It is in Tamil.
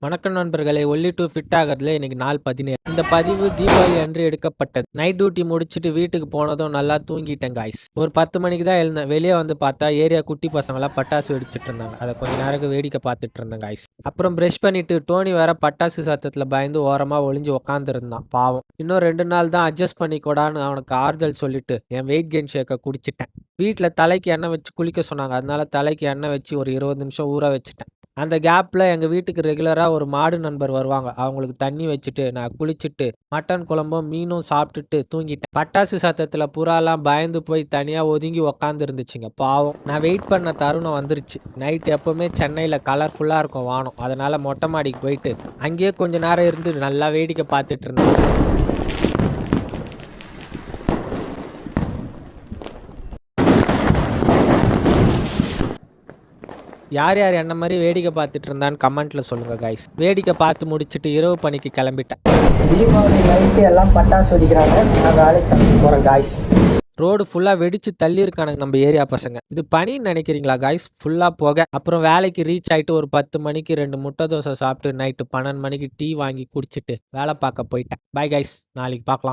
வணக்கம் நண்பர்களே, ஒல்லி டூ ஃபிட் ஆகிறதுல இன்னைக்கு நாள் 17. இந்த பதிவு தீபாவளி அன்று எடுக்கப்பட்டது. நைட் டியூட்டி முடிச்சுட்டு வீட்டுக்கு போனதும் நல்லா தூங்கிட்டேன் காய்ஸ். ஒரு 10 மணிக்கு தான் எழுந்தேன். வெளியே வந்து பார்த்தா ஏரியா குட்டி பசங்களாம் பட்டாசு வெடிச்சிட்டு இருந்தாங்க. அதை கொஞ்ச நேரம் வேடிக்கை பார்த்துட்டு இருந்தேன் காய்ஸ். அப்புறம் ப்ரஷ் பண்ணிட்டு டோனி வேற பட்டாசு சத்தத்தில் பயந்து ஓரமா ஒளிஞ்சு உக்காந்துருந்தான் பாவம். இன்னும் 2 நாள் தான் அட்ஜஸ்ட் பண்ணிக்கூடான்னு அவனுக்கு ஆறுதல் சொல்லிட்டு என் வெயிட் கெயின் ஷேக்கை குடிச்சிட்டேன். வீட்டில் தலைக்கு எண்ணெய் வச்சு குளிக்க சொன்னாங்க. அதனால தலைக்கு எண்ணெய் வச்சு ஒரு 20 நிமிஷம் ஊற வச்சுட்டேன். அந்த கேப்பில் எங்கள் வீட்டுக்கு ரெகுலராக ஒரு மாடு நண்பர் வருவாங்க. அவங்களுக்கு தண்ணி வச்சுட்டு நான் குளிச்சுட்டு மட்டன் குழம்பும் மீனும் சாப்பிட்டுட்டு தூங்கிட்டேன். பட்டாசு சத்தத்தில் புறாலாம் பயந்து போய் தனியாக ஒதுங்கி உக்காந்து இருந்துச்சுங்க பாவம். நான் வெயிட் பண்ண தருணம் வந்துருச்சு. நைட் எப்போவுமே சென்னையில் கலர்ஃபுல்லாக இருக்கும் வானம். அதனால் மொட்டை மாடிக்கு போயிட்டு அங்கேயே கொஞ்ச நேரம் இருந்து நல்லா வேடிக்கை பார்த்துட்டு இருந்தேன். யார் யார் என்ன மாதிரி வேடிக்கை பார்த்துட்டு இருந்தான்னு கமெண்ட்டில் சொல்லுங்கள் காய்ஸ். வேடிக்கை பார்த்து முடிச்சுட்டு இரவு பணிக்கு கிளம்பிட்டேன். தீபாவளி நைட்டு எல்லாம் பட்டாசு வெடிக்கிறாங்க. நான் வேலைக்கு கிளம்பி போகிறேன் காய்ஸ். ரோடு ஃபுல்லாக வெடிச்சு தள்ளி இருக்கானுங்க நம்ம ஏரியா பசங்க. இது பனின்னு நினைக்கிறீங்களா காய்ஸ்? ஃபுல்லாக போக. அப்புறம் வேலைக்கு ரீச் ஆகிட்டு ஒரு 10 மணிக்கு 2 முட்டை தோசை சாப்பிட்டு நைட்டு 12 மணிக்கு டீ வாங்கி குடிச்சிட்டு வேலை பார்க்க போயிட்டேன். பாய் காய்ஸ், நாளைக்கு பார்க்கலாம்.